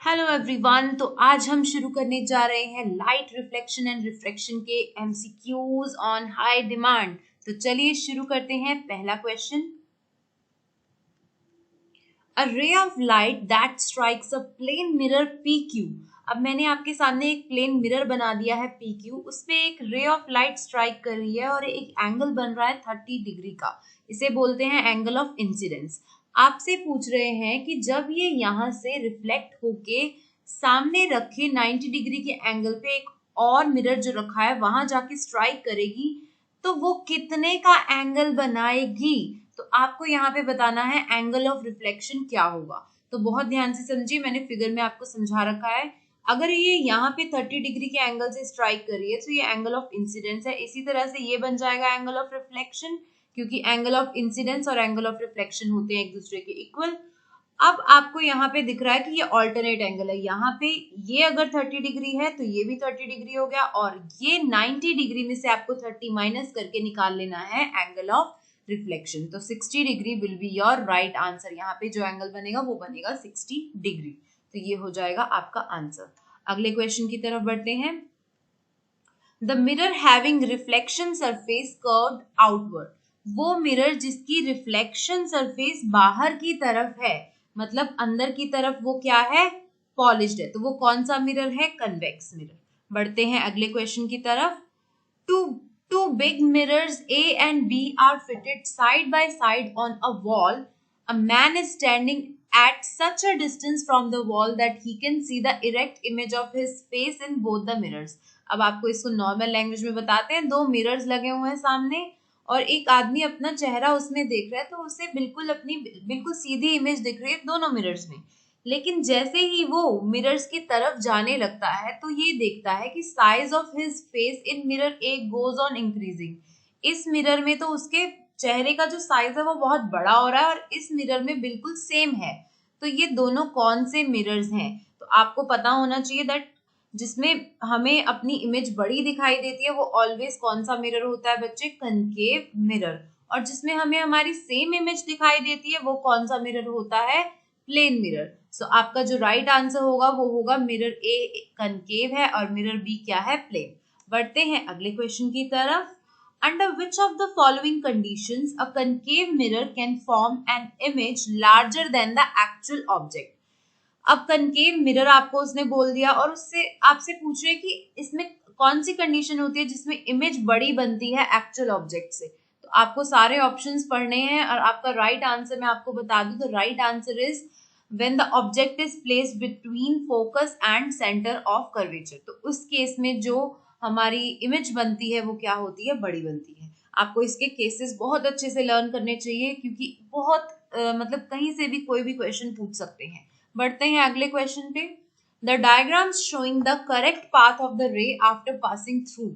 Hello everyone. तो आज हम शुरू करने जा रहे हैं लाइट रिफ्लेक्शन एंड रिफ्रैक्शन के एमसीक्यूज ऑन हाई डिमांड। तो चलिए शुरू करते हैं। पहला question, a ray of light that strikes a plane mirror PQ। अब मैंने आपके सामने एक प्लेन मिरर बना दिया है PQ, उस पे एक रे ऑफ लाइट स्ट्राइक कर रही है और एक एंगल बन रहा है 30 डिग्री का। इसे बोलते हैं एंगल ऑफ इंसिडेंस। आपसे पूछ रहे हैं कि जब ये यहाँ से रिफ्लेक्ट होके सामने रखे 90 डिग्री के एंगल पे एक और मिरर जो रखा है वहां जाके स्ट्राइक करेगी तो वो कितने का एंगल बनाएगी। तो आपको यहाँ पे बताना है एंगल ऑफ रिफ्लेक्शन क्या होगा। तो बहुत ध्यान से समझिए, मैंने फिगर में आपको समझा रखा है। अगर ये यहाँ पे 30 डिग्री के एंगल से स्ट्राइक कर रही है तो ये एंगल ऑफ इंसिडेंस है। इसी तरह से ये बन जाएगा एंगल ऑफ रिफ्लेक्शन, क्योंकि एंगल ऑफ इंसिडेंस और एंगल ऑफ रिफ्लेक्शन होते हैं एक दूसरे के इक्वल। अब आपको यहाँ पे दिख रहा है कि ये ऑल्टरनेट एंगल है। यहाँ पे ये अगर 30 डिग्री है तो ये भी 30 डिग्री हो गया, और ये 90 डिग्री में से आपको 30 माइनस करके निकाल लेना है एंगल ऑफ रिफ्लेक्शन। तो 60 degree will be your right answer. यहाँ पे जो एंगल बनेगा वो बनेगा 60 डिग्री। तो ये हो जाएगा आपका आंसर। अगले क्वेश्चन की तरफ बढ़ते हैं। The mirror having reflection surface curved outward. वो मिरर जिसकी रिफ्लेक्शन सरफेस बाहर की तरफ है, मतलब अंदर की तरफ, वो क्या है? पॉलिश्ड है। तो वो कौन सा मिरर है? Convex mirror. बढ़ते हैं अगले क्वेश्चन की तरफ। Two two big mirrors A and B are fitted side by side on a wall. A man is standing at such a distance from the wall that he can see the erect image of his face in both the mirrors. अब आपको इसको normal language में बताते हैं। दो mirrors लगे हुए हैं सामने और एक आदमी अपना चेहरा उसमें देख रहा है, तो उसे बिल्कुल सीधी इमेज दिख रही है दोनों मिरर्स में। लेकिन जैसे ही वो मिरर्स की तरफ जाने लगता है तो ये देखता है कि size of his face in mirror A goes on increasing. इस मिरर में तो उसके चेहरे का जो साइज है वो बहुत बड़ा हो रहा है और इस मिरर में बिल्कुल सेम है। तो ये दोनों कौन से मिरर्स हैं? तो आपको पता होना चाहिए दैट जिसमें हमें अपनी इमेज बड़ी दिखाई देती है वो ऑलवेज कौन सा मिरर होता है बच्चे? Concave mirror. और जिसमें हमें हमारी सेम इमेज दिखाई देती है वो कौन सा मिरर होता है? Plane mirror. सो आपका जो राइट आंसर होगा वो होगा मिरर ए कनकेव है और मिरर बी क्या है? प्लेन। बढ़ते हैं अगले क्वेश्चन की तरफ। Under which of the following conditions a concave mirror can form an image larger than the actual object. अब कनकेव मिरर आपको उसने बोल दिया और उससे आपसे पूछ रहे कि इसमें कौन सी कंडीशन होती है जिसमें इमेज बड़ी बनती है एक्चुअल ऑब्जेक्ट से। तो आपको सारे ऑप्शंस पढ़ने हैं और आपका राइट आंसर मैं आपको बता दूं तो right answer is when the object is placed between focus and center of curvature। तो उस केस में जो हमारी इमेज बनती है वो क्या होती है? बड़ी बनती है। आपको इसके केसेस बहुत अच्छे से लर्न करने चाहिए क्योंकि बहुत मतलब कहीं से भी कोई भी क्वेश्चन पूछ सकते हैं। बढ़ते हैं अगले क्वेश्चन पे। The diagrams showing the correct path of the रे आफ्टर पासिंग थ्रू।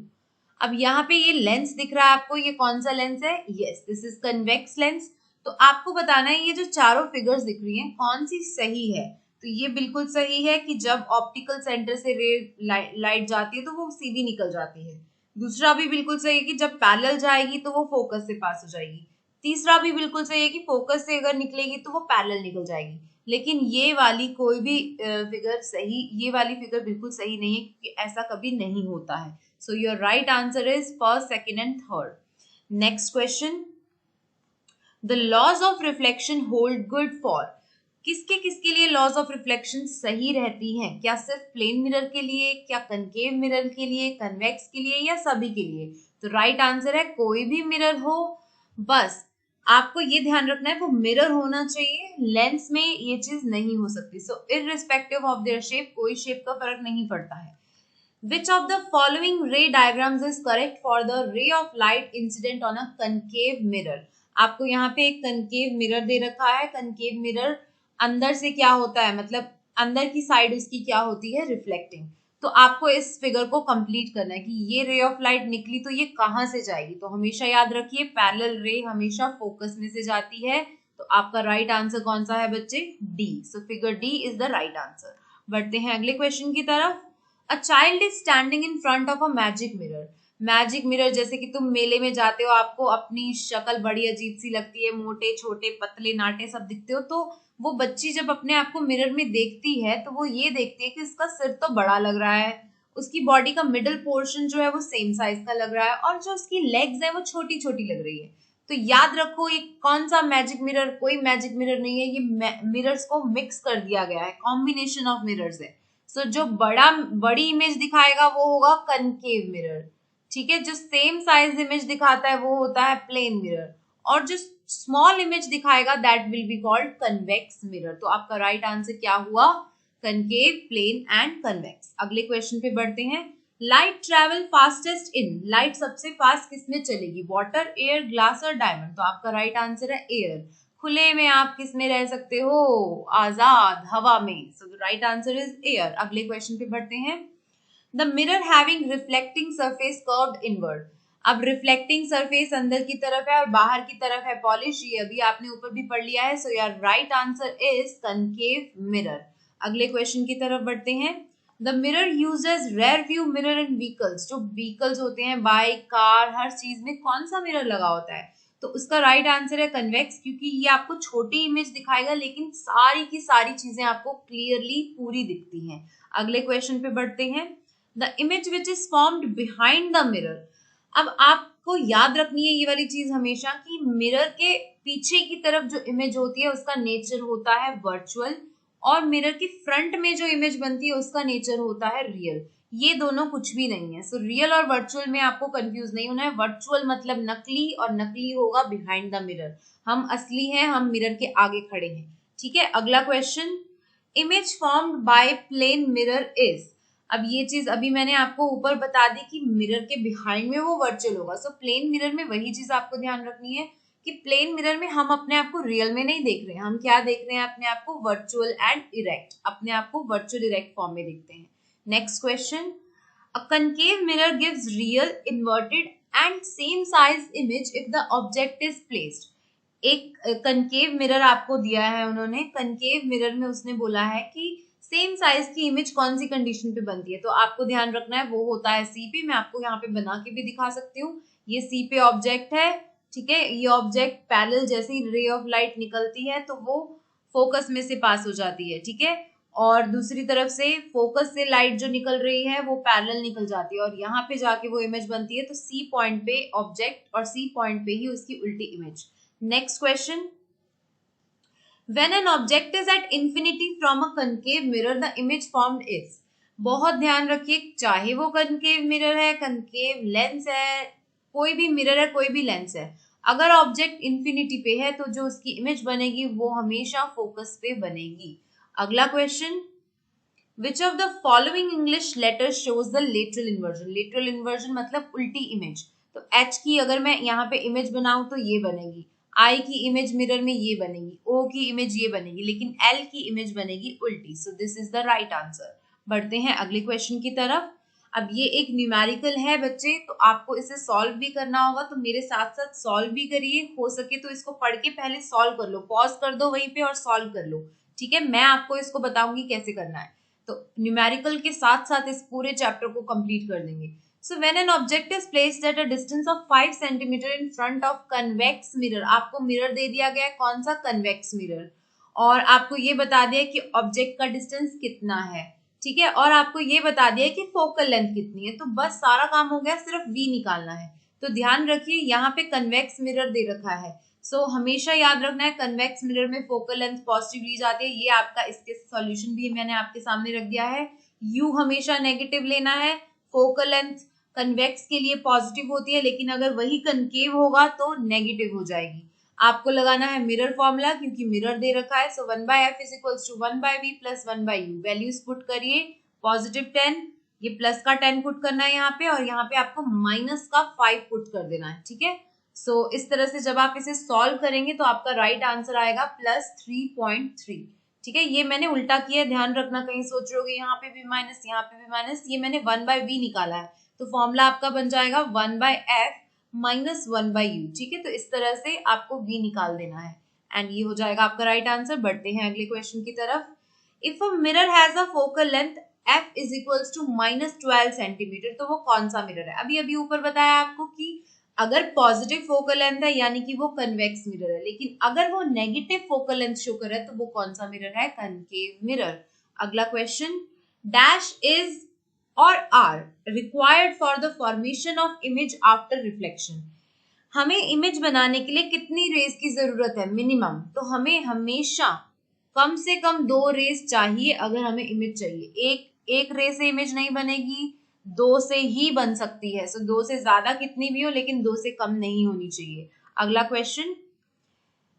अब यहाँ पे ये लेंस दिख रहा है आपको, ये कौन सा लेंस है? Yes, this is convex lens. तो आपको बताना है ये जो चारों फिगर्स दिख रही हैं कौन सी सही है। तो ये बिल्कुल सही है कि जब ऑप्टिकल सेंटर से रे लाइट जाती है तो वो सीधी निकल जाती है। दूसरा भी बिल्कुल सही है कि जब पैरेलल जाएगी तो वो फोकस से पास हो जाएगी। तीसरा भी बिल्कुल सही है कि फोकस से अगर निकलेगी तो वो पैरेलल निकल जाएगी। लेकिन ये वाली कोई भी फिगर सही, ये वाली फिगर बिल्कुल सही नहीं है क्योंकि ऐसा कभी नहीं होता है। So your right answer is first, second and third. Next question. The laws of reflection hold good for. किसके किसके लिए लॉज ऑफ रिफ्लेक्शन सही रहती हैं? क्या सिर्फ प्लेन मिरर के लिए, क्या कनकेव मिरर के लिए, कन्वेक्स के लिए, या सभी के लिए? तो राइट आंसर है कोई भी मिरर हो, बस आपको ये ध्यान रखना है वो मिरर होना चाहिए, लेंस में ये चीज नहीं हो सकती। सो इररिस्पेक्टिव ऑफ देयर शेप, कोई शेप का फर्क नहीं पड़ता है। Which of the following ray diagrams is correct for the ray of light incident on a concave mirror? आपको यहाँ पे एक concave mirror दे रखा है। concave mirror अंदर से क्या होता है, मतलब अंदर की साइड उसकी क्या होती है? रिफ्लेक्टिंग। तो आपको इस फिगर को कंप्लीट करना है कि ये रे ऑफ लाइट निकली तो ये कहाँ से जाएगी। तो हमेशा याद रखिए पैरेलल रे हमेशा फोकस में से जाती है। तो आपका राइट आंसर कौन सा है बच्चे? D. So figure D is the right answer. बढ़ते हैं अगले क्वेश्चन की तरफ। A child is standing in front of a magic mirror. Magic mirror, जैसे कि तुम मेले में जाते हो, आपको अपनी शक्ल बड़ी अजीब सी लगती है, मोटे छोटे पतले नाटे सब दिखते हो, तो वो बच्ची जब अपने आप को मिरर में देखती है तो वो ये देखती है कि इसका सिर तो बड़ा लग रहा है, उसकी बॉडी का मिडल पोर्शन जो है वो सेम साइज का लग रहा है, और जो उसकी लेग्स है वो छोटी छोटी लग रही है। तो याद रखो ये कौन सा मैजिक मिरर, कोई मैजिक मिरर नहीं है, ये मिरर्स को मिक्स कर दिया गया है, कॉम्बिनेशन ऑफ मिरर्स है। सो जो बड़ी इमेज दिखाएगा वो होगा कनकेव मिरर, ठीक है। जो सेम साइज इमेज दिखाता है वो होता है प्लेन मिरर, और जो स्मॉल इमेज दिखाएगा that will be called convex mirror. तो आपका राइट आंसर क्या हुआ, कनकेव, प्लेन एंड कन्वेक्स। अगले क्वेश्चन पे बढ़ते हैं। Light travel fastest in, light सबसे फास्ट किसमें चलेगी, वाटर, एयर, ग्लास और डायमंड। तो आपका राइट आंसर है एयर। खुले में आप किस में रह सकते हो, आजाद, हवा में। सो the right answer is air. अगले क्वेश्चन पे बढ़ते हैं। The mirror having reflecting surface curved inward. अब रिफ्लेक्टिंग सरफेस अंदर की तरफ है और बाहर की तरफ है पॉलिश, ये अभी आपने ऊपर भी पढ़ लिया है। So your right answer is concave mirror. अगले क्वेश्चन की तरफ बढ़ते हैं। The mirror uses rear view mirror in vehicles. जो व्हीकल्स होते हैं, बाइक, कार, हर चीज में कौन सा मिरर लगा होता है, तो उसका राइट आंसर है कन्वेक्स, क्योंकि ये आपको छोटी इमेज दिखाएगा लेकिन सारी की सारी चीजें आपको क्लियरली पूरी दिखती हैं। अगले क्वेश्चन पे बढ़ते हैं। The image which is formed behind the mirror. अब आपको याद रखनी है ये वाली चीज हमेशा कि मिरर के पीछे की तरफ जो इमेज होती है उसका नेचर होता है वर्चुअल, और मिरर की फ्रंट में जो इमेज बनती है उसका नेचर होता है रियल। ये दोनों कुछ भी नहीं है। सो रियल और वर्चुअल में आपको कंफ्यूज नहीं होना है। वर्चुअल मतलब नकली, और नकली होगा बिहाइंड द मिरर। हम असली हैं, हम मिरर के आगे खड़े हैं, ठीक है। अगला question. Image formed by plane mirror is. अब ये चीज अभी मैंने आपको ऊपर बता दी कि मिरर के बिहाइंड में वो वर्चुअल होगा। सो प्लेन मिरर में वही चीज आपको ध्यान रखनी है कि प्लेन मिरर में हम अपने आप को रियल में नहीं देख रहे हैं, हम क्या देख रहे हैं, अपने आप को वर्चुअल एंड इरेक्ट, अपने आप को वर्चुअल इरेक्ट फॉर्म में देखते हैं। Next question. A concave mirror gives real, inverted and same size image if the object is placed. एक कनकेव मिरर आपको दिया है उन्होंने, कनकेव मिरर में उसने बोला है कि सेम साइज की इमेज कौन सी कंडीशन पे बनती है, तो आपको ध्यान रखना है वो होता है सी पे। मैं आपको यहाँ पे बना के भी दिखा सकती हूँ। ये सी पे ऑब्जेक्ट है, ठीक है। ये ऑब्जेक्ट पैरेलल, जैसे ही रे ऑफ लाइट निकलती है तो वो फोकस में से पास हो जाती है, ठीक है। और दूसरी तरफ से फोकस से लाइट जो निकल रही है वो पैरेलल निकल जाती है, और यहाँ पे जाके वो इमेज बनती है। तो सी पॉइंट पे ऑब्जेक्ट और सी पॉइंट पे ही उसकी उल्टी image. Next question. When an object is at infinity from a concave mirror, the image formed is। बहुत ध्यान रखिए, चाहे वो concave mirror है, concave lens है, कोई भी mirror है, कोई भी lens है, अगर ऑब्जेक्ट infinity पे है तो जो उसकी इमेज बनेगी वो हमेशा फोकस पे बनेगी। अगला question. Which of the following English letters shows the lateral inversion? Lateral inversion मतलब उल्टी इमेज। तो H की अगर मैं यहाँ पे इमेज बनाऊं तो ये बनेगी, I की इमेज मिरर में ये बनेगी, O की इमेज ये बनेगी, लेकिन L की इमेज बनेगी उल्टी। So this is the right answer. बढ़ते हैं अगले क्वेश्चन की तरफ। अब ये एक न्यूमेरिकल है बच्चे, तो आपको इसे सॉल्व भी करना होगा, तो मेरे साथ साथ सॉल्व भी करिए। हो सके तो इसको पढ़ के पहले सॉल्व कर लो, पॉज कर दो वहीं पे और सॉल्व कर लो, ठीक है। मैं आपको इसको बताऊंगी कैसे करना है, तो न्यूमेरिकल के साथ साथ इस पूरे चैप्टर को कंप्लीट कर देंगे। So when an object is placed at a distance of 5 centimetre in front of convex mirror. आपको मिरर दे दिया गया है, कौन सा, कन्वेक्स मिरर, और आपको ये बता दिया कि ऑब्जेक्ट का डिस्टेंस कितना है, ठीक है, और आपको ये बता दिया कि फोकल लेंथ कितनी है। तो बस सारा काम हो गया, सिर्फ v निकालना है। तो ध्यान रखिए यहाँ पे कन्वेक्स मिरर दे रखा है, सो हमेशा याद रखना है कन्वेक्स मिरर में फोकल लेंथ पॉजिटिव ली जाती है। ये आपका इसके सॉल्यूशन भी मैंने आपके सामने रख दिया है। u हमेशा नेगेटिव लेना है, फोकल लेंथ कन्वेक्स के लिए पॉजिटिव होती है, लेकिन अगर वही कनकेव होगा तो नेगेटिव हो जाएगी। आपको लगाना है मिरर फॉर्मूला, क्योंकि मिरर दे रखा है। So 1/f is equals to 1/v plus 1/u। Values put करिए, पॉजिटिव 10, ये प्लस का 10 पुट करना है यहाँ पे, और यहाँ पे आपको माइनस का 5 पुट कर देना है, ठीक है। सो इस तरह से जब आप इसे सॉल्व करेंगे तो आपका राइट आंसर आएगा +3.3, ठीक है। ये मैंने उल्टा किया है, ध्यान रखना, कहीं सोच रहे होगे यहाँ पे भी माइनस, यहाँ पे भी माइनस। ये मैंने 1/v निकाला है, तो फॉर्मूला आपका बन जाएगा 1/f माइनस 1/u, ठीक है। तो इस तरह से आपको v निकाल देना है, एंड ये हो जाएगा आपका राइट आंसर। बढ़ते हैं अगले क्वेश्चन की तरफ। If a mirror has a focal length f is equals to -12 centimetre, तो वो कौन सा मिरर है। अभी अभी ऊपर बताया आपको कि अगर पॉजिटिव फोकल लेंथ है यानी कि वो कन्वेक्स मिरर है, लेकिन अगर वो नेगेटिव फोकल लेंथ शो कर रहा है तो वो कौन सा मिरर है? Concave mirror. अगला question, dash is or are required for the formation of image after reflection. हमें इमेज बनाने के लिए कितनी रेज की जरूरत है? मिनिमम। तो हमें हमेशा कम से कम 2 रेज चाहिए अगर हमें इमेज चाहिए। एक रे से इमेज नहीं बनेगी, 2 से ही बन सकती है। सो 2 से ज्यादा कितनी भी हो, लेकिन 2 से कम नहीं होनी चाहिए। अगला क्वेश्चन,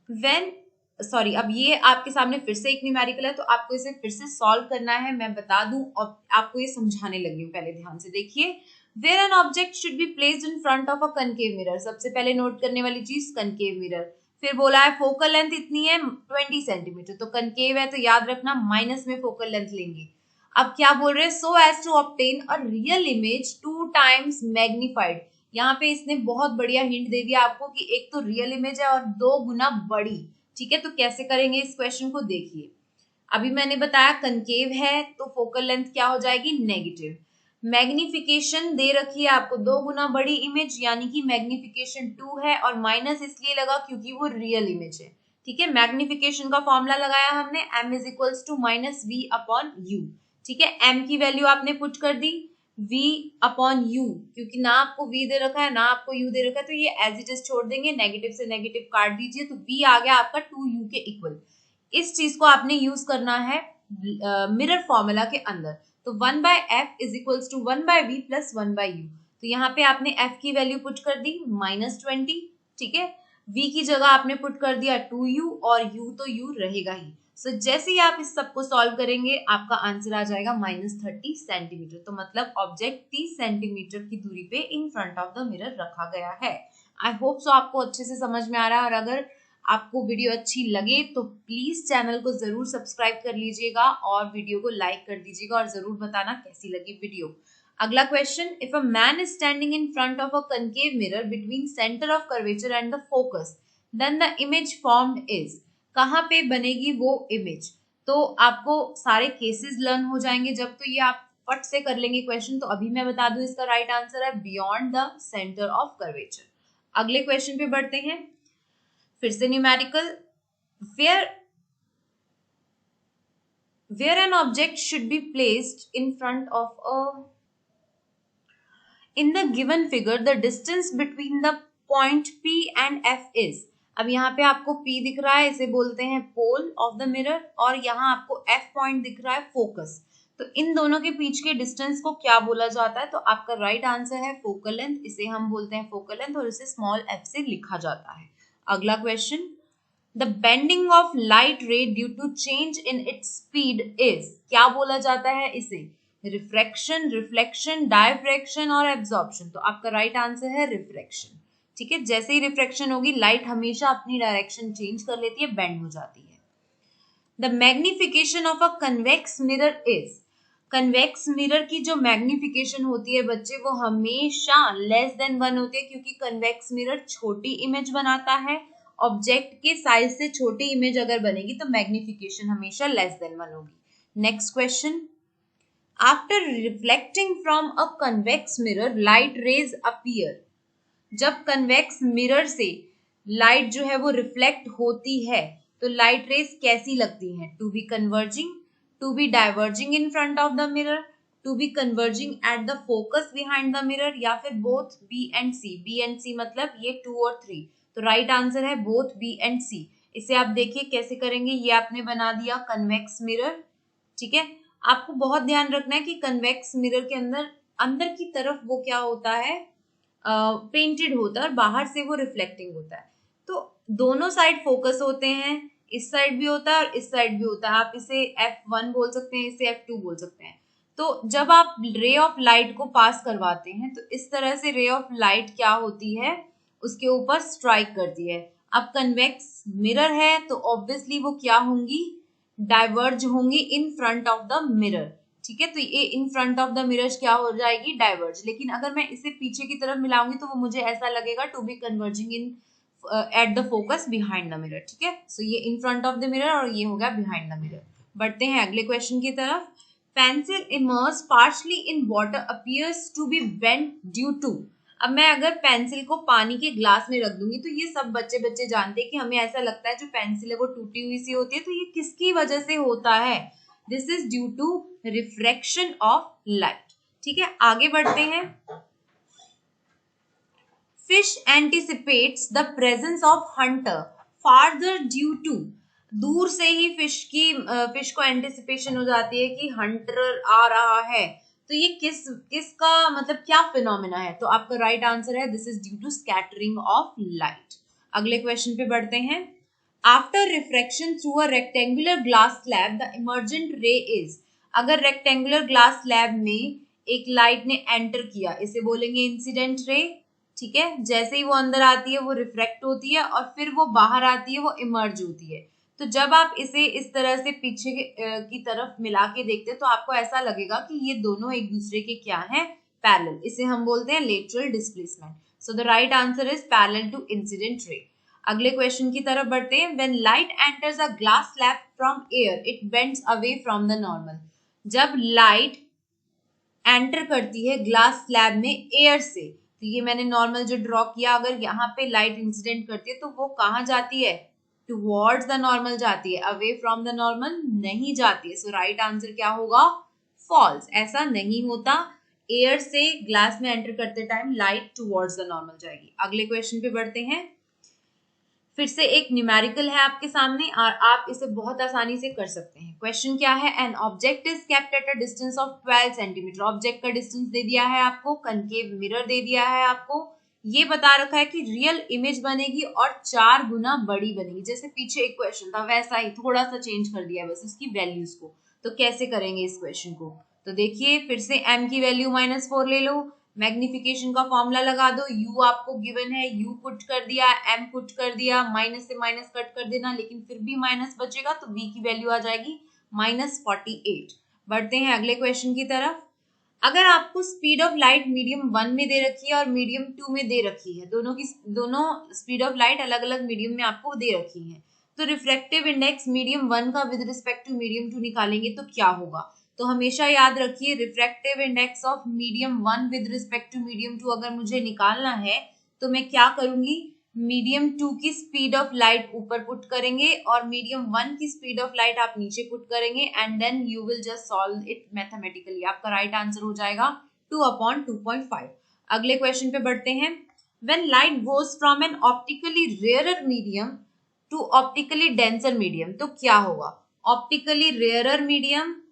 व्हेन सॉरी, अब ये आपके सामने फिर से एक न्यूमेरिकल है, तो आपको इसे फिर से सॉल्व करना है। मैं बता दूं और आपको ये समझाने लगी हूँ, पहले ध्यान से देखिए। Where an object should be placed in front of a concave mirror, सबसे पहले नोट करने वाली चीज कनकेव मिरर। फिर बोला है फोकल लेंथ इतनी है 20 सेंटीमीटर, तो कनकेव है तो याद रखना माइनस में फोकल लेंथ लेंगे। अब क्या बोल रहे हैं? So as to obtain a real image 2 times magnified. यहाँ पे इसने बहुत बढ़िया हिंट दे दिया आपको कि एक तो रियल इमेज है और 2 गुना बड़ी। ठीक है, तो कैसे करेंगे इस क्वेश्चन को? देखिए, अभी मैंने बताया कनकेव है तो फोकल लेंथ क्या हो जाएगी? नेगेटिव। मैग्निफिकेशन दे रखी है आपको 2 गुना बड़ी इमेज, यानी कि मैग्निफिकेशन 2 है, और माइनस इसलिए लगा क्योंकि वो रियल इमेज है। ठीक है, मैग्निफिकेशन का फॉर्मूला लगाया हमने, m is equals to minus v upon u. ठीक है, m की वैल्यू आपने पुट कर दी v अपॉन u, क्योंकि ना आपको v दे रखा है ना आपको u दे रखा है, तो ये एज इट इज छोड़ देंगे, नेगेटिव से नेगेटिव काट दीजिए, तो v आ गया आपका 2u के इक्वल। इस चीज को आपने यूज करना है मिरर फॉर्मूला के अंदर। तो 1 by f is equals to 1 by v plus 1 by u. तो यहाँ पे आपने f की वैल्यू पुट कर दी -20। ठीक है, v की जगह आपने पुट कर दिया 2u, और u तो u रहेगा ही। सो जैसे ही आप इस सबको सॉल्व करेंगे आपका आंसर आ जाएगा -30 सेंटीमीटर। तो मतलब ऑब्जेक्ट 30 सेंटीमीटर की दूरी पे इन फ्रंट ऑफ द मिरर रखा गया है। आई होप सो आपको अच्छे से समझ में आ रहा है, और अगर आपको वीडियो अच्छी लगे तो प्लीज चैनल को जरूर सब्सक्राइब कर लीजिएगा और वीडियो को लाइक कर दीजिएगा, और जरूर बताना कैसी लगी वीडियो। अगला question, if a man is standing in front of a concave mirror between centre of curvature and the focus, then the image formed is. कहाँ पे बनेगी वो इमेज? तो आपको सारे केसेस लर्न हो जाएंगे जब, तो ये आप फट से कर लेंगे क्वेश्चन। तो अभी मैं बता दूं इसका राइट आंसर है beyond the centre of curvature. अगले क्वेश्चन पे बढ़ते हैं, फिर से numerical. Where where an object should be placed in front of a, in the given figure the distance between the point P and F is। अब यहाँ पे आपको P दिख रहा है, इसे बोलते हैं पोल ऑफ द मिरर, और यहाँ आपको F पॉइंट दिख रहा है फोकस। तो इन दोनों के बीच के डिस्टेंस को क्या बोला जाता है? तो आपका राइट आंसर है फोकल लेंथ। इसे हम बोलते हैं फोकल लेंथ, और इसे स्मॉल f से लिखा जाता है। अगला question, the bending of light ray due to change in its speed is. क्या बोला जाता है इसे? रिफ्रैक्शन, रिफ्लेक्शन, डायफ्रैक्शन और एब्जॉर्प्शन। तो आपका राइट आंसर है रिफ्रैक्शन। ठीक है, जैसे ही रिफ्रैक्शन होगी लाइट हमेशा अपनी डायरेक्शन चेंज कर लेती है, बेंड हो जाती है। The magnification of a convex mirror is. Convex mirror की जो मैग्निफिकेशन होती है बच्चे, वो हमेशा लेस देन 1 होती है, क्योंकि कन्वेक्स मिरर छोटी इमेज बनाता है। ऑब्जेक्ट के साइज से छोटी इमेज अगर बनेगी तो मैग्निफिकेशन हमेशा लेस देन 1 होगी। Next question, after reflecting from a convex mirror light rays appear. जब कन्वेक्स मिरर से लाइट जो है वो रिफ्लेक्ट होती है तो लाइट रेज कैसी लगती हैं? To be converging, to be diverging in front of the mirror, to be converging at the focus behind the mirror, या फिर both B and C. B and C मतलब ये 2 और 3। तो राइट आंसर है बोथ बी एंड सी। इसे आप देखिए कैसे करेंगे। ये आपने बना दिया कन्वेक्स मिरर। ठीक है, आपको बहुत ध्यान रखना है कि कन्वेक्स मिरर के अंदर अंदर की तरफ वो क्या होता है, पेंटेड होता है, और बाहर से वो रिफ्लेक्टिंग होता है। तो दोनों साइड फोकस होते हैं, इस साइड भी होता है और इस साइड भी होता है। आप इसे F1 बोल सकते हैं, इसे F2 बोल सकते हैं। तो जब आप रे ऑफ लाइट को पास करवाते हैं तो इस तरह से रे ऑफ लाइट क्या होती है, उसके ऊपर स्ट्राइक करती है। अब कन्वेक्स मिरर है तो ऑब्वियसली वो क्या होंगी, डाइवर्ज होंगी इन फ्रंट ऑफ द मिरर। ठीक है, तो ये in front of the mirrors क्या हो जाएगी, डाइवर्ज। लेकिन अगर मैं इसे पीछे की तरफ मिलाऊंगी तो वो मुझे ऐसा लगेगा to be converging in at the focus behind the mirror. ठीक है, सो ये in front of the mirror और ये हो गया बिहाइंड द मिरर। बढ़ते हैं अगले क्वेश्चन की तरफ। Pencil immerse partially in water appears to be bent due to. अब मैं अगर पेंसिल को पानी के ग्लास में रख दूंगी तो ये सब बच्चे जानते हैं कि हमें ऐसा लगता है जो पेंसिल है वो टूटी हुई सी होती है, तो ये किसकी वजह से होता है? This is due to refraction of light. ठीक है, आगे बढ़ते हैं। Fish anticipates the presence of hunter farther due to, दूर से ही फिश को एंटिसिपेशन हो जाती है कि हंटर आ रहा है, तो ये किसका मतलब क्या फिनोमेना है? तो आपका राइट आंसर है this is due to scattering of light. अगले क्वेश्चन पे बढ़ते हैं। After refraction through a rectangular glass slab the emergent ray is, अगर रेक्टेंगुलर ग्लास स्लैब में एक लाइट ने एंटर किया, इसे बोलेंगे इंसिडेंट रे। ठीक है, जैसे ही वो अंदर आती है वो रिफ्रैक्ट होती है और फिर वो बाहर आती है, वो इमर्ज होती है। तो जब आप इसे इस तरह से पीछे की तरफ मिला के देखते हैं तो आपको ऐसा लगेगा कि ये दोनों एक दूसरे के क्या हैं? पैरेलल। इसे हम बोलते हैं lateral displacement. So the right answer is parallel to incident ray. अगले क्वेश्चन की तरफ बढ़ते हैं। When light enters a glass slab from air it bends away from the normal, जब लाइट एंटर करती है ग्लास स्लैब में एयर से, तो ये मैंने नॉर्मल जो ड्रॉ किया, अगर यहाँ पे लाइट इंसिडेंट करती है तो वो कहाँ जाती है? टुवर्ड्स द नॉर्मल जाती है, अवे फ्रॉम द नॉर्मल नहीं जाती है। सो राइट आंसर क्या होगा? फॉल्स। ऐसा नहीं होता, एयर से ग्लास में एंटर करते time light towards the normal जाएगी। अगले क्वेश्चन पे बढ़ते हैं। फिर से एक न्यूमेरिकल है आपके सामने और आप इसे बहुत आसानी से कर सकते हैं। क्वेश्चन क्या है? An object is kept at a distance of 12 centimetre. Object का डिस्टेंस दे दिया है आपको, कनकेव मिरर दे दिया है आपको, ये बता रखा है कि रियल इमेज बनेगी और 4 गुना बड़ी बनेगी। जैसे पीछे एक क्वेश्चन था वैसा ही थोड़ा सा चेंज कर दिया है बस उसकी वैल्यूज को। तो कैसे करेंगे इस क्वेश्चन को? तो देखिए, फिर से m की वैल्यू -4 ले लो, मैग्निफिकेशन का फॉर्मूला लगा दो, u आपको गिवन है, u पुट कर दिया, m पुट कर दिया, माइनस से माइनस कट कर देना, लेकिन फिर भी माइनस बचेगा तो v की वैल्यू आ जाएगी -48। बढ़ते हैं अगले क्वेश्चन की तरफ। अगर आपको स्पीड ऑफ लाइट मीडियम 1 में दे रखी है और मीडियम 2 में दे रखी है, दोनों स्पीड ऑफ लाइट अलग अलग मीडियम में आपको दे रखी है, तो रिफ्रैक्टिव इंडेक्स मीडियम 1 का विद रिस्पेक्ट टू मीडियम 2 निकालेंगे तो क्या होगा? तो हमेशा याद रखिए, refractive index of medium 1 with respect to medium 2 अगर मुझे निकालना है तो मैं क्या करूंगी? मीडियम 2 की स्पीड ऑफ लाइट ऊपर पुट करेंगे और मीडियम 1 की स्पीड ऑफ लाइट आप नीचे पुट करेंगे and then you will just solve it mathematically. आपका राइट आंसर हो जाएगा 2/2.5। अगले क्वेश्चन पे बढ़ते हैं। When light goes from an optically rarer medium to optically denser medium, तो क्या होगा? ऑप्टिकली रेयरर मीडियम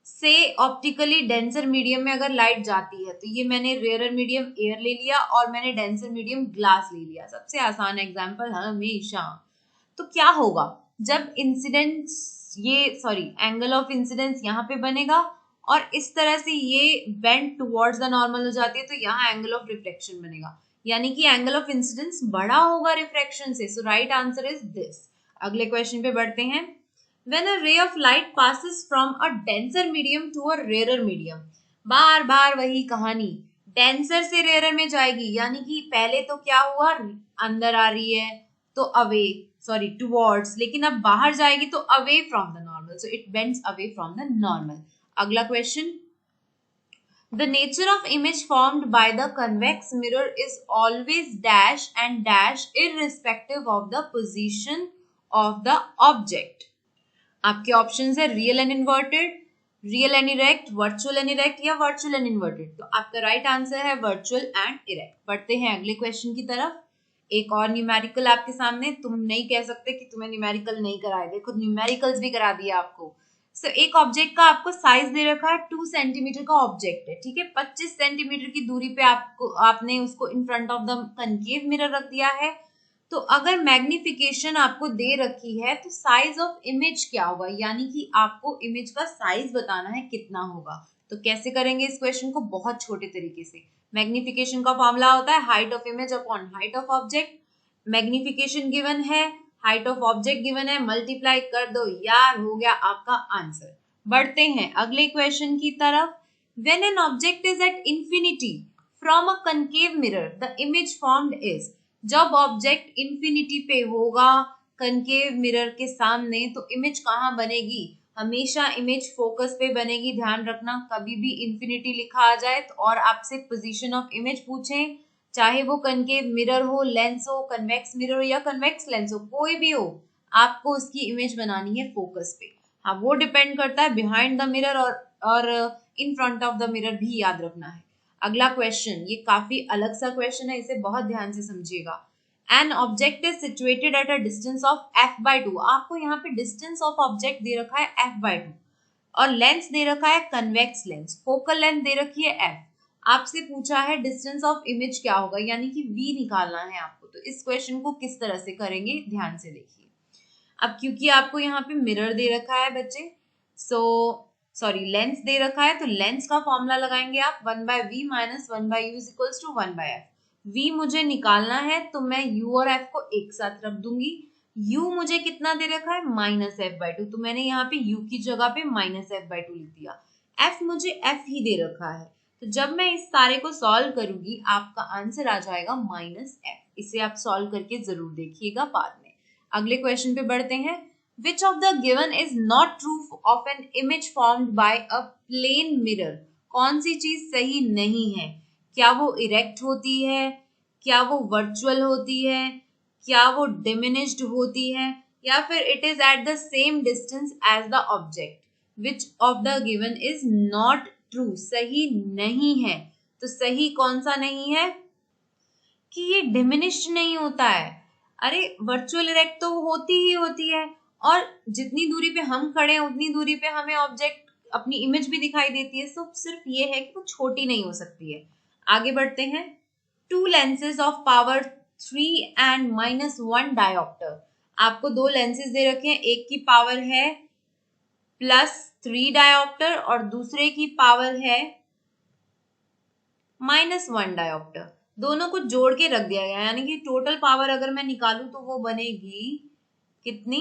से ऑप्टिकली डेंसर मीडियम में अगर लाइट जाती है, तो ये मैंने रेयरर मीडियम एयर ले लिया और मैंने डेंसर मीडियम ग्लास ले लिया, सबसे आसान एग्जांपल हमेशा। तो क्या होगा जब इंसिडेंस एंगल ऑफ इंसिडेंस यहाँ पे बनेगा और इस तरह से ये बेंड टुवर्ड्स द नॉर्मल हो जाती है, तो यहाँ एंगल ऑफ रिफ्लेक्शन बनेगा, यानी कि एंगल ऑफ इंसिडेंस बड़ा होगा रिफ्रैक्शन से। सो राइट आंसर इज दिस। अगले क्वेश्चन पे बढ़ते हैं। When a ray of light passes from a denser medium to a rarer medium, बार बार वही कहानी, डेंसर से रेयर में जाएगी, यानी कि पहले तो क्या हुआ, अंदर आ रही है तो अवे टुवर्ड्स, लेकिन अब बाहर जाएगी तो away from the normal, so it bends away from the normal. अगला question. The nature of image formed by the convex mirror is always dash and dash irrespective of the position of the object. आपके options है real and inverted, real and erect, virtual and erect या virtual and inverted. तो आपका right answer है virtual and erect. बढ़ते हैं अगले question की तरफ। एक और न्यूमेरिकल आपके सामने, तुम नहीं कह सकते कि तुम्हें न्यूमेरिकल नहीं कराए, देखो न्यूमेरिकल्स भी करा दिया आपको। एक ऑब्जेक्ट का आपको साइज दे रखा है, 2 सेंटीमीटर का ऑब्जेक्ट है, ठीक है, 25 सेंटीमीटर की दूरी पे आपने उसको इन front of the concave mirror रख दिया है। तो अगर मैग्निफिकेशन आपको दे रखी है तो साइज ऑफ इमेज क्या होगा, यानी कि आपको इमेज का साइज बताना है कितना होगा। तो कैसे करेंगे इस क्वेश्चन को? बहुत छोटे तरीके से। मैग्निफिकेशन का फॉर्मूला होता है height of image upon height of object. Magnification given है, हाइट ऑफ ऑब्जेक्ट गिवन है, मल्टीप्लाई कर दो यार, हो गया आपका आंसर। बढ़ते हैं अगले क्वेश्चन की तरफ। When an object is at infinity from a concave mirror the image formed is, जब ऑब्जेक्ट इंफिनिटी पे होगा कनकेव मिरर के सामने तो इमेज कहाँ बनेगी? हमेशा इमेज फोकस पे बनेगी, ध्यान रखना। कभी भी इंफिनिटी लिखा आ जाए तो और आपसे पोजीशन ऑफ इमेज पूछें चाहे वो कनकेव मिरर हो, लेंस हो, कन्वेक्स मिरर हो या कन्वेक्स लेंस हो, कोई भी हो, आपको उसकी इमेज बनानी है फोकस पे। हाँ, वो डिपेंड करता है बिहाइंड द मिरर और इन फ्रंट ऑफ द मिरर भी याद रखना है। अगला क्वेश्चन, ये काफी अलग सा क्वेश्चन है, इसे बहुत ध्यान से समझिएगा। An object is situated at a distance of f/2। आपको यहाँ पे डिस्टेंस ऑफ ऑब्जेक्ट दे रखा है f/2 और लेंस दे रखा है कन्वेक्स लेंस, फोकल लेंथ दे रखी है f। आपसे पूछा है डिस्टेंस ऑफ इमेज क्या होगा, यानी कि v निकालना है आपको। तो इस क्वेश्चन को किस तरह से करेंगे, ध्यान से देखिए। अब क्योंकि आपको यहाँ पे मिरर दे रखा है बच्चे, लेंस दे रखा है, तो लेंस का फॉर्मूला लगाएंगे आप 1/v minus 1/u is equals to 1/f। v मुझे निकालना है तो मैं u और f को एक साथ रख दूंगी। u मुझे कितना दे रखा है, -f/2, तो मैंने यहाँ पे u की जगह पे -f/2 लिख दिया। f मुझे f ही दे रखा है, तो जब मैं इस सारे को सॉल्व करूंगी आपका आंसर आ जाएगा -f। इसे आप सॉल्व करके जरूर देखिएगा बाद में। अगले क्वेश्चन पे बढ़ते हैं। Which of the given is not true of an image formed by a plane mirror? कौन सी चीज सही नहीं है? क्या वो इरेक्ट होती है, क्या वो वर्चुअल होती है, क्या वो डिमिनिश्ड होती है, या फिर it is at the same distance as the object? Which of the given is not true? सही नहीं है। तो सही कौन सा नहीं है कि ये डिमिनिश्ड नहीं होता है। अरे वर्चुअल इरेक्ट तो होती ही होती है, और जितनी दूरी पे हम खड़े हैं उतनी दूरी पे हमें ऑब्जेक्ट अपनी इमेज भी दिखाई देती है। सो सिर्फ ये है कि वो छोटी नहीं हो सकती है। आगे बढ़ते हैं। To lenses of power 3 and -1 dioptre. आपको दो लेंसेज दे रखे हैं, एक की पावर है +3 डायोप्टर और दूसरे की पावर है -1 डायोप्टर। दोनों को जोड़ के रख दिया गया, यानी कि टोटल पावर अगर मैं निकालूं तो वो बनेगी कितनी,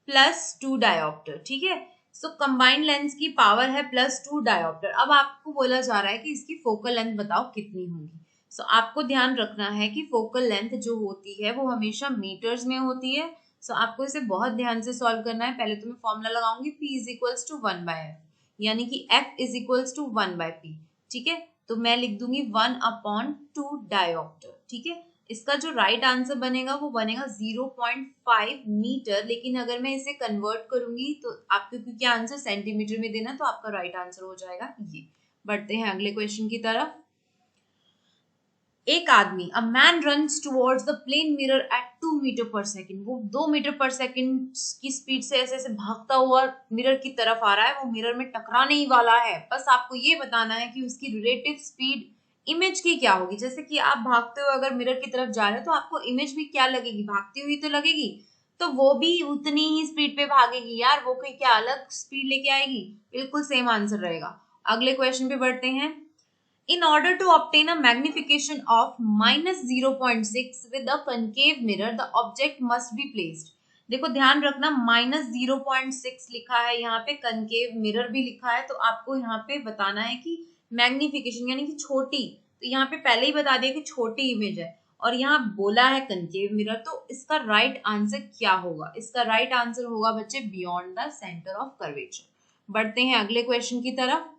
+2 डायोप्टर। ठीक है, सो कंबाइंड लेंस की पावर है +2 डायोप्टर। अब आपको बोला जा रहा है कि इसकी फोकल लेंथ बताओ कितनी होगी। सो आपको ध्यान रखना है कि फोकल लेंथ जो होती है वो हमेशा मीटर्स में होती है। सो आपको इसे बहुत ध्यान से सॉल्व करना है। पहले तो मैं फॉर्मूला लगाऊंगी P is equals to 1/f, यानी कि F is equals to 1/p। ठीक है, तो मैं लिख दूंगी 1/2 डायोप्टर। ठीक है, इसका जो राइट आंसर बनेगा वो बनेगा 0.5 मीटर। लेकिन अगर मैं इसे कन्वर्ट करूंगी तो आपको, क्योंकि आंसर सेंटीमीटर में देना, तो आपका राइट आंसर हो जाएगा ये। बढ़ते हैं अगले क्वेश्चन की तरफ। एक आदमी, a man runs towards the plane mirror at 2 metre per second. वो 2 मीटर पर सेकेंड की स्पीड से ऐसे ऐसे भागता हुआ मिरर की तरफ आ रहा है। वो मिरर में टकराने ही वाला है। बस आपको ये बताना है कि उसकी रिलेटिव स्पीड इमेज की क्या होगी। जैसे कि आप भागते हुए अगर मिरर की तरफ जा रहे हो तो आपको इमेज भी क्या लगेगी, भागती हुई तो लगेगी, तो वो भी उतनी ही स्पीड पे भागेगी यार। वो कोई क्या अलग स्पीड लेके आएगी? बिल्कुल सेम आंसर रहेगा। अगले क्वेश्चन पे बढ़ते हैं। In order to obtain a magnification of -0.6 with a concave mirror, the object must be placed. देखो ध्यान रखना, -0.6 लिखा है यहाँ पे, concave mirror भी लिखा है, तो आपको यहाँ पे बताना है कि मैग्निफिकेशन यानी कि छोटी। तो यहाँ पे पहले ही बता दिया कि छोटी इमेज है, और यहाँ बोला है concave mirror, तो इसका राइट आंसर क्या होगा? इसका राइट आंसर होगा बच्चे beyond the centre of curvature. बढ़ते हैं अगले क्वेश्चन की तरफ।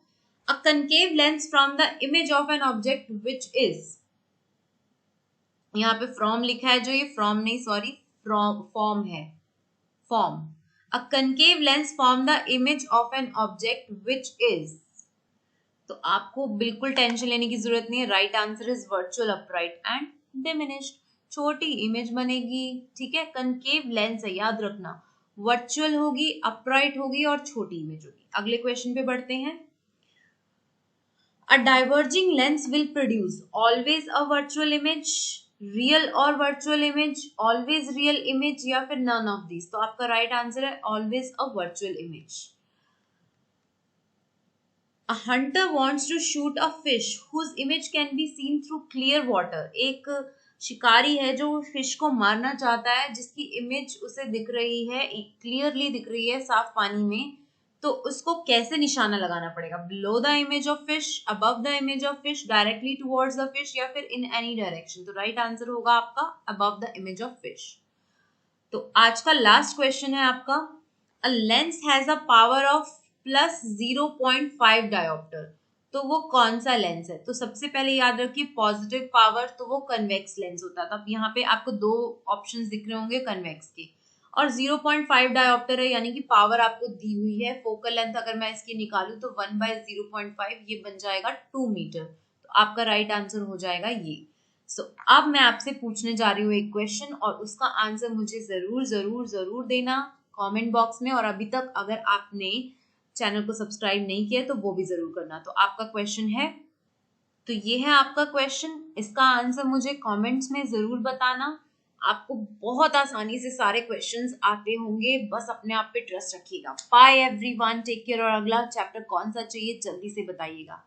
A concave lens from the image of an object which is, यहाँ पे from लिखा है, जो ये from नहीं, सॉरी, form है, form। A concave lens from the image of an object which is, तो आपको बिल्कुल टेंशन लेने की जरूरत नहीं है। Right answer is virtual upright and diminished. छोटी इमेज बनेगी। ठीक है, कंकेव लेंस है, याद रखना, वर्चुअल होगी, अपराइट होगी और छोटी इमेज होगी। अगले क्वेश्चन पे बढ़ते हैं। A diverging lens will produce always a virtual image, real और virtual image, always real image, या फिर none of these। तो आपका राइट आंसर है always a virtual image। A hunter wants to shoot a fish whose image can be seen through clear water। एक शिकारी है जो फिश को मारना चाहता है जिसकी इमेज उसे दिख रही है, क्लियरली दिख रही है साफ पानी में। तो उसको कैसे निशाना लगाना पड़ेगा? Below the image of fish, above the image of fish, directly towards the fish, या फिर इन एनी डायरेक्शन। तो राइट आंसर होगा आपका above the image of fish. तो आज का लास्ट क्वेश्चन है आपका। A lens has a power of +0.5 dioptre. तो वो कौन सा लेंस है? तो सबसे पहले याद रखिए पॉजिटिव पावर, तो वो कन्वेक्स लेंस होता था। अब यहाँ पे आपको दो ऑप्शंस दिख रहे होंगे कन्वेक्स के। और 0.5 डायोप्टर है, यानी कि पावर आपको दी हुई है। फोकल लेंथ अगर मैं इसकी निकालूं तो 1/0.5, ये बन जाएगा 2 मीटर। तो आपका राइट आंसर हो जाएगा ये। अब मैं आपसे पूछने जा रही हूँ एक क्वेश्चन, और उसका आंसर मुझे जरूर जरूर जरूर देना कमेंट बॉक्स में। और अभी तक अगर आपने चैनल को सब्सक्राइब नहीं किया तो वो भी जरूर करना। तो आपका क्वेश्चन है, तो ये है आपका क्वेश्चन, इसका आंसर मुझे कमेंट्स में जरूर बताना। आपको बहुत आसानी से सारे क्वेश्चंस आते होंगे, बस अपने आप पे ट्रस्ट रखिएगा। Bye everyone, take care. और अगला चैप्टर कौन सा चाहिए जल्दी से बताइएगा।